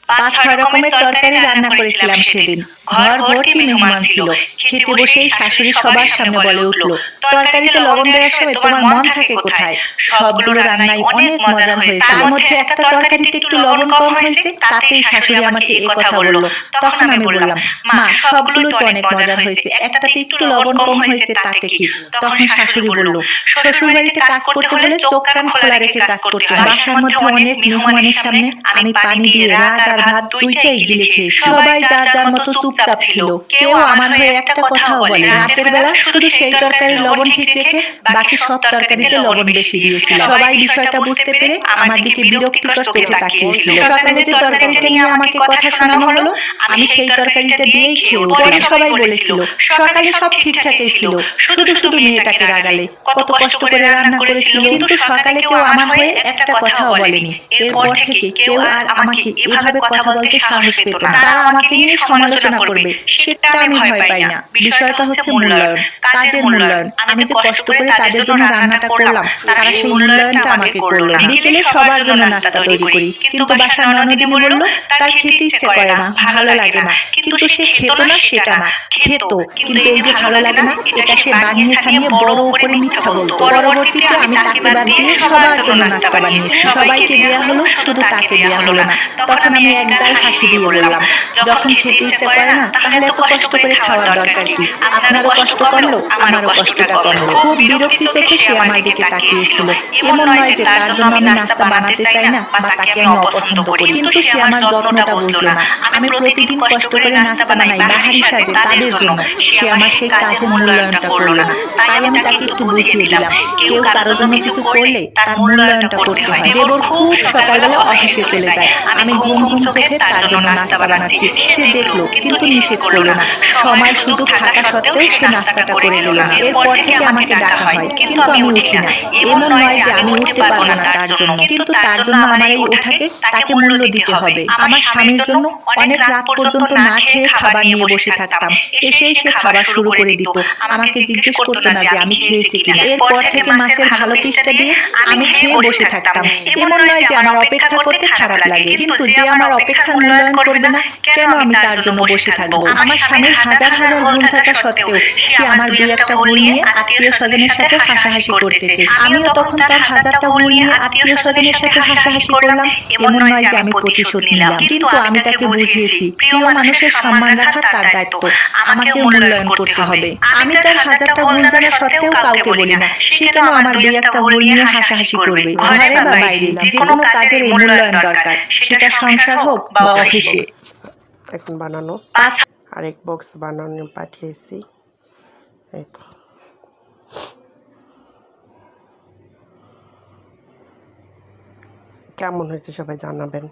5-6 রকমের তরকারি রান্না করেছিলাম সেদিন। ঘর ভর্তি মেহমান ছিল। খেতে বসেই শাশুড়ি সবার সামনে বলে উঠল, তরকারিতে লবণ দেওয়ার সময় তোমার মন থাকে কোথায়? সবগুলো রান্নাই অনেক মজার হয়েছিল। তার মধ্যে একটা তরকারিতে একটু লবণ কম হয়েছে, তাতেই শাশুড়ি আমাকে এই কথা বলল। তখন আমি বললাম, মা সবগুলো তো অনেক মজার হয়েছে, একটাতে একটু লবণ কম হয়েছে তাতে কি? তখন শাশুড়ি বলল, শ্বশুর বাড়িতে কাজ করতে হলে চোখ কান খোলা রেখে কাজ করতে হয়। বাসার মধ্যে অনেক মেহমানের সামনে আমি পানি দিয়ে রাগ আর ভাত দুইটাই গিলে খেয়েছি। সবাই যার যার মতো চুপচাপ ছিল, কেউ আমার হয়ে একটা কথাও বলে। রাতের বেলা শুধু সেই তরকারির লবণ ঠিক রেখে বাকি সব তরকারিতে লবণ বেশি দিয়েছিল। সবাই বিষয়টা বুঝতে পেরে আমার দিকে বিরক্তিকর চোখে তাকিয়েছিল। সকালে যে তরকারিটা নিয়ে আমাকে কথা শোনানো হলো, আমি সেই তরকারিটা দিয়েই খেয়ে উঠলাম। সবাই বলেছিল সকালে সব ঠিকঠাকই ছিল, শুধু শুধু মেয়েটাকে রাগালে, কত কষ্ট করে রান্না করেছিল। কিন্তু সকালে কেউ আমার হয়ে একটা কথাও বলেনি। এরপর থেকে কেউ আর আমাকে এভাবে কথা বলতে সাহস পেত না। তারা আমাকে নিয়ে সমালোচনা করবে, সেটা আমি ভয় পাই না। বিষয়টা হচ্ছে মূল্যায়ন, কাজের মূল্যায়ন। আমি যে কষ্ট করে তাদের জন্য রান্নাটা করলাম, তারা সেই মূল্যায়নটা আমাকে করলো না। বিকেলে সবার জন্য নাস্তা তৈরি করি, কিন্তু বাসার ননদিনী বলল তার খেতে ইচ্ছে করে না, ভালো লাগে না। কিন্তু সে খেত না সেটা না, খেত, কিন্তু এই যে ভালো লাগে না এটা সে বানিয়ে ছানিয়ে বড় করে মিথ্যা বলতো। পরবর্তীতে আমি তাকে বাদ দিয়ে সবার জন্য নাস্তা বানিয়েছি। সবাইকে দেয়া হলো, শুধু তাকে দেয়া হলো না। তখন আমি একগাল হাসি দিয়ে বললাম, যখন খেতে ইচ্ছে করে না তাহলে এত কষ্ট করে খাওয়ার দরকার কি? আপনারও কষ্ট কমলো, আমারও কষ্টটা কমলো। খুব বিরক্তি চোখে সে আমার দিকে তাকিয়েছিল। এমন নয় যে তার জন্য আমি নাস্তা বানাতে চাই না বা তাকে আমি অপছন্দ করি, কিন্তু সে আমার যত্নটা বুঝলো না। আমি প্রতিদিন কষ্ট করে নাস্তা বানাই বাহারি সাজে তাদের জন্য, সে আমার সেই কাজের মূল্যায়নটা করলো না। তাই আমি তাকে একটু বুঝিয়ে দিলাম, কেউ কারোর জন্য কিছু করলে তার মূল্যায়নটা করতে হয়। দেবর খুব সকালবেলা অফিসে চলে যায়, আমি ঘুম ঘুম চোখে তার জন্য নাস্তা বানাচ্ছি। সে দেখলো, কিন্তু নিষেধ করলো না। সময় সুযোগ থাকা সত্ত্বেও সে নাস্তাটা করে গেল না। এরপর থেকে আমাকে ডাকা হয়, কিন্তু আমি উঠি না। এমন নয় যে আমি উঠতে পারবো না তার জন্য, কিন্তু তার জন্য আমার এই ওঠাকে তাকে মূল্য দিতে হবে। আমার স্বামীর জন্য অনেক রাত পর্যন্ত না খেয়ে খাবার নিয়ে বসে থাকতাম। এসেই সে খাবার শুরু করে দিত, আমাকে জিজ্ঞেস করতো না যে আমি খেয়েছি কিনা। এরপর থেকে মাছের ভালো পিসটা দিয়ে আমি খেয়ে বসে থাকতাম। এমন নয় যে আমার অপেক্ষা করতে খারাপ লাগে, কিন্তু যে আমার অপেক্ষার মূল্যায়ন করবে না, কেন আমি তার জন্য বসে থাকবো? আমার স্বামীর হাজার হাজার ভুল থাকা সত্ত্বেও সে আমার দুই একটা ভুল নিয়ে আত্মীয় স্বজনের সাথে হাসাহাসি করতেছে। আমিও তখন তার হাজারটা ভুল নিয়ে আত্মীয় স্বজনের সাথে হাসাহাসি করলাম। এমন নয় যে আমি প্রতিশোধ নিলাম, কিন্তু আমি তাকে বুঝিয়েছি প্রিয় মানুষের সম্মান রাখা তার দায়িত্ব, আমাকেও মূল্যায়ন করতে হবে। আমি তার হাজারটা ভুল জানা সত্ত্বেও কাউকে বলি না, সে কেন আমার দুই একটা ভুল নিয়ে হাসাহাসি করবে? ঘরে বা বাইরে যে কোনো কাজের এই মূল্যায়ন দরকার, সেটা সংসার হোক বা অফিসে। এখন বানানো আরেক বক্স বানানো পাঠিয়েছি, এই তো। কেমন হয়েছে সবাই জানাবেন।